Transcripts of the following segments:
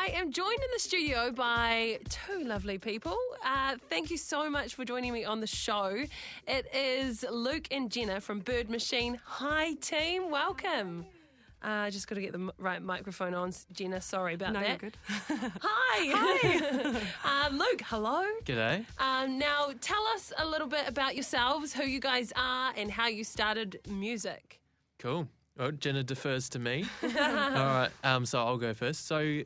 I am joined in the studio by two lovely people. Thank you so much for joining me on the show. It is Luke and Jenna from Bird Machine. Hi, team. Welcome. Just got to get the right microphone on. Jenna, sorry about that. No, you're good. Hi. Hi. Luke, hello. G'day. Now, tell us a little bit about yourselves, who you guys are, and how you started music. Cool. Well, Jenna defers to me. All right, so I'll go first. So,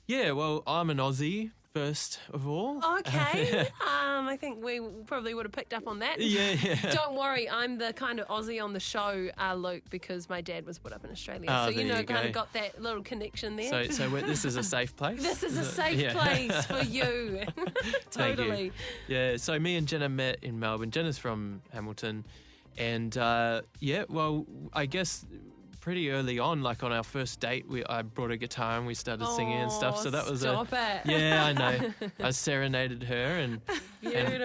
yeah, well, I'm an Aussie, first of all. Okay. I think we probably would have picked up on that. Yeah. Don't worry, I'm the kind of Aussie on the show, Luke, because my dad was brought up in Australia. Oh, so, there you kind go. of got that little connection there. So this is a safe place? This is a safe place for you. Totally. Thank you. Yeah, so me and Jenna met in Melbourne. Jenna's from Hamilton. And, well, I guess pretty early on, like on our first date, I brought a guitar and we started singing and stuff. So that was stop it. Yeah, I know. I serenaded her and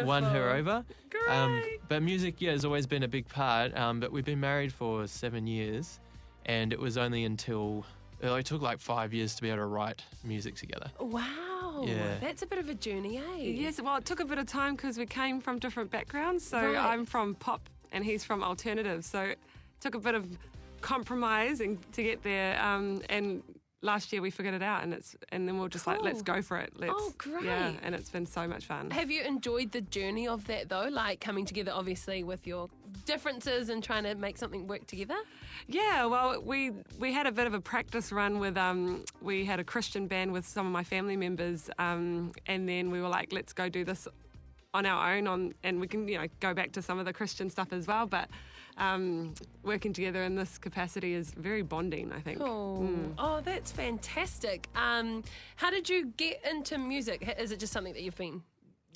won her over. Great. But music, has always been a big part. But we've been married for 7 years, and it was only until it took like 5 years to be able to write music together. Wow. Yeah. That's a bit of a journey, eh? Yes, well, it took a bit of time because we came from different backgrounds. So Right. I'm from pop and he's from alternative. So it took a bit of compromise to get there. And last year we figured it out, and then we're just like, let's go for it. Great. Yeah, and it's been so much fun. Have you enjoyed the journey of that, though? Like coming together, obviously, with your differences and trying to make something work together? Yeah, well, we had a bit of a practice run with, we had a Christian band with some of my family members, and then we were like, let's go do this on our own, and we can, go back to some of the Christian stuff as well, but working together in this capacity is very bonding, I think. Cool. Oh, that's fantastic. How did you get into music? Is it just something that you've been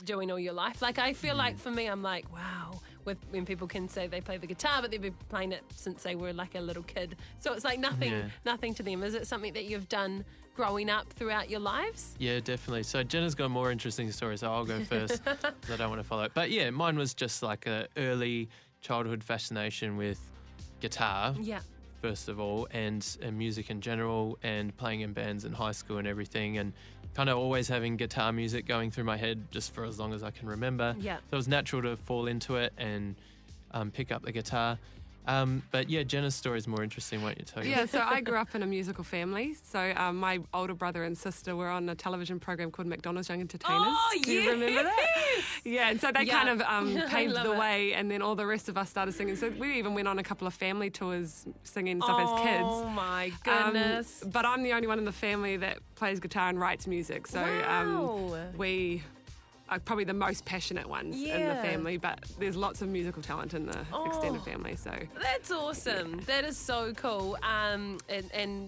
doing all your life? Like, I feel like for me, I'm like, wow, when people can say they play the guitar, but they've been playing it since they were like a little kid. So it's like nothing to them. Is it something that you've done growing up throughout your lives? Yeah, definitely. So Jenna's got a more interesting story, so I'll go first because I don't want to follow it. But yeah, mine was just like a early childhood fascination with guitar, first of all, and music in general, and playing in bands in high school and everything, and kind of always having guitar music going through my head just for as long as I can remember. Yeah. So it was natural to fall into it and pick up the guitar. But yeah, Jenna's story is more interesting. Why don't you tell you? Yeah, so I grew up in a musical family. So my older brother and sister were on a television program called McDonald's Young Entertainers. Oh, Do you remember that? Yeah, and so they kind of paved the way, and then all the rest of us started singing. So we even went on a couple of family tours singing stuff as kids. Oh my goodness. But I'm the only one in the family that plays guitar and writes music. So we are probably the most passionate ones in the family, but there's lots of musical talent in the extended family. So that's awesome. That is so cool. And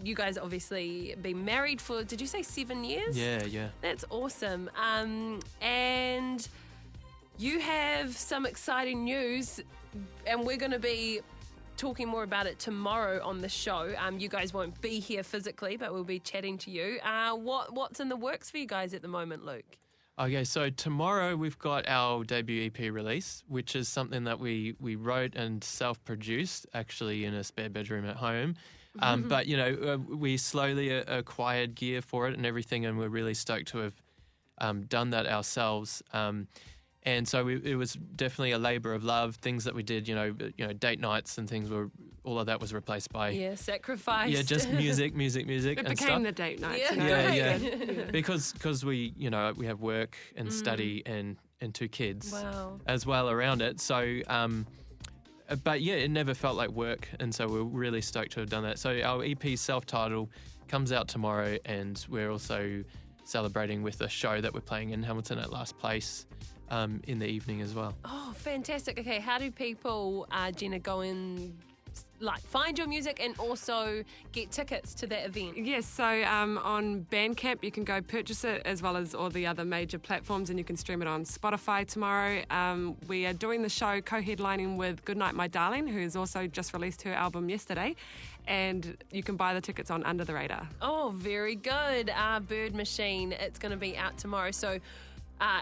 you guys obviously been married for, did you say 7 years? Yeah. That's awesome. And you have some exciting news, and we're going to be talking more about it tomorrow on the show. You guys won't be here physically, but we'll be chatting to you. What's in the works for you guys at the moment, Luke? Okay, so tomorrow we've got our debut EP release, which is something that we wrote and self-produced, actually in a spare bedroom at home. But, we slowly acquired gear for it and everything, and we're really stoked to have done that ourselves. And so it was definitely a labour of love. Things that we did, date nights and things all of that was replaced by sacrifice. Yeah, just music it and became stuff. the date night. Yeah. Because we have work and study and 2 kids as well around it. So, but yeah, it never felt like work, and so we're really stoked to have done that. So our EP self-titled comes out tomorrow, and we're also celebrating with a show that we're playing in Hamilton at Last Place in the evening as well. Oh, fantastic. Okay, how do people, Jenna, go and find your music and also get tickets to that event? Yes, so on Bandcamp you can go purchase it, as well as all the other major platforms, and you can stream it on Spotify tomorrow. We are doing the show co-headlining with Goodnight My Darling, who's also just released her album yesterday, and you can buy the tickets on Under the Radar. Oh, very good. Bird Machine, it's going to be out tomorrow. So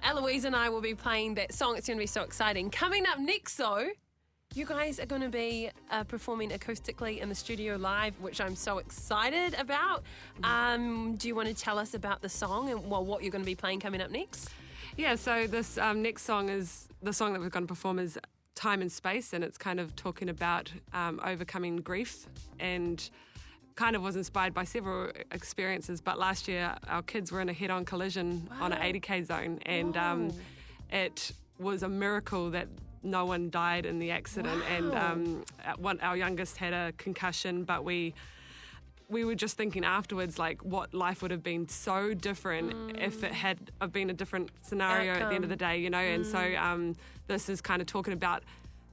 Eloise and I will be playing that song. It's going to be so exciting. Coming up next, though, You guys are going to be performing acoustically in the studio live, which I'm so excited about. Do you want to tell us about the song and what you're going to be playing coming up next? Yeah, so this next song is the song that we're going to perform is Time and Space, and it's kind of talking about overcoming grief, and kind of was inspired by several experiences. But last year our kids were in a head-on collision on an 80k zone, and it was a miracle that no one died in the accident. And our youngest had a concussion, but we were just thinking afterwards, like, what life would have been so different if it had been a different scenario at the end of the day, you know. And so this is kind of talking about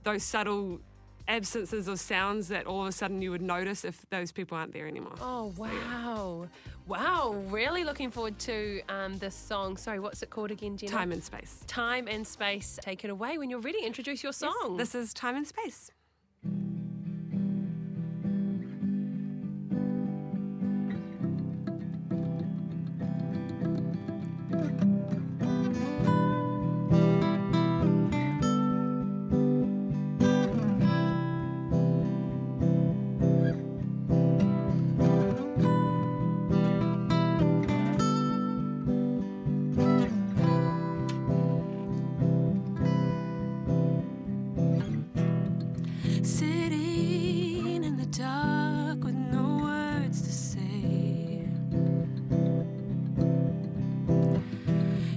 those subtle absences of sounds that all of a sudden you would notice if those people aren't there anymore. Oh, wow. Wow, really looking forward to this song. Sorry, what's it called again, Jenna? Time and Space. Time and Space. Take it away when you're ready. Introduce your song. Yes, this is Time and Space. Sitting in the dark with no words to say,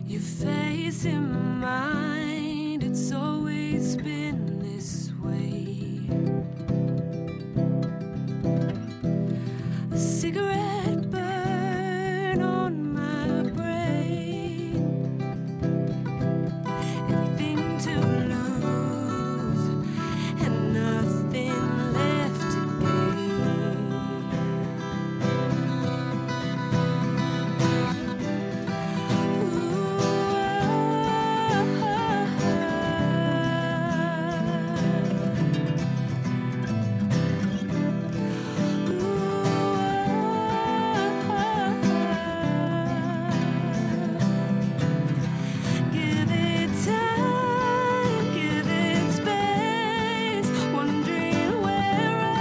your face in my mind, it's always been this way. A cigarette burn on my brain, everything to lose and nothing left to gain. Give it time, give it space, wondering where I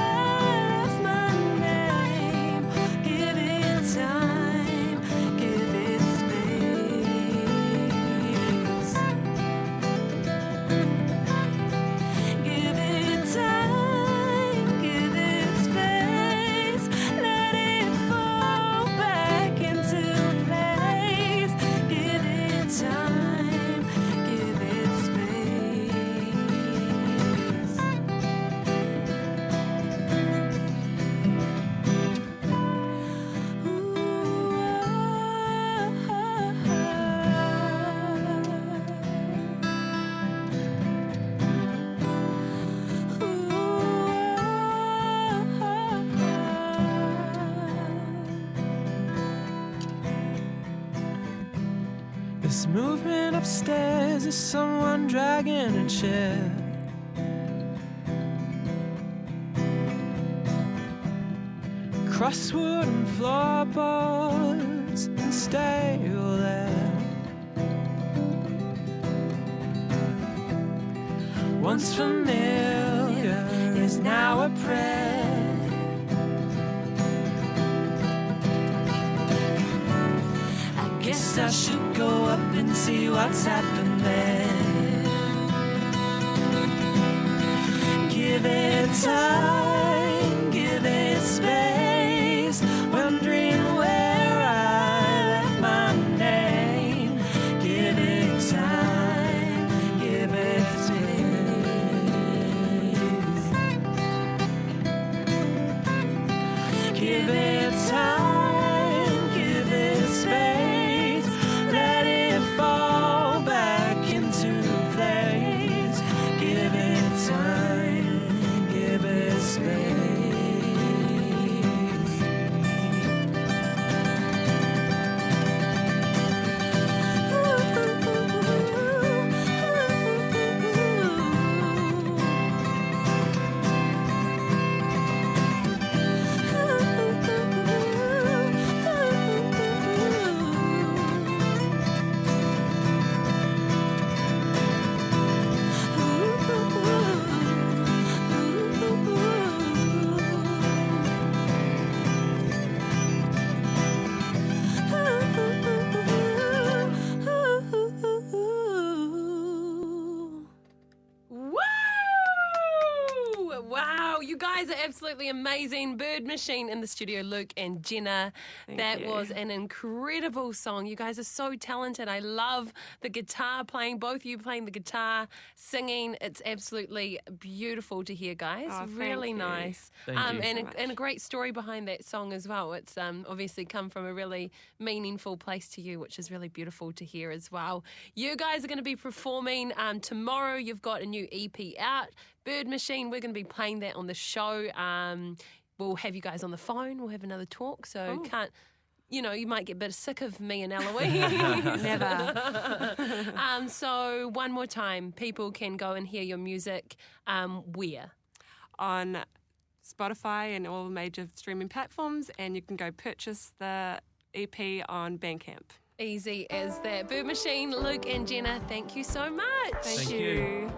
left my name. Give it time, give it space. Give it time, give it space, let it fall back into place. Give it time, give it space. This movement upstairs is someone dragging a chair. Crosswood and floorboards and stale air. Once familiar is now a prayer. I guess I should go up and see what's happened there. Give it time, give it space, wondering where I left my name. Give it time, give it space. Give it time, give it space, let it fall back into place. Give it time, give it space. You guys are absolutely amazing. Bird Machine in the studio, Luke and Jenna. Thank you. Was an incredible song. You guys are so talented. I love the guitar playing, both of you playing the guitar, singing. It's absolutely beautiful to hear, guys. Oh, thank really you. nice. Thank you. And a great story behind that song as well. It's obviously come from a really meaningful place to you, which is really beautiful to hear as well. You guys are going to be performing tomorrow. You've got a new EP out, Bird Machine. We're going to be playing that on the show. We'll have you guys on the phone. We'll have another talk. So you might get a bit sick of me and Eloise. Never. So one more time, people can go and hear your music where? On Spotify and all major streaming platforms, and you can go purchase the EP on Bandcamp. Easy as that. Bird Machine, Luke and Jenna, thank you so much. Thank Thank you. you.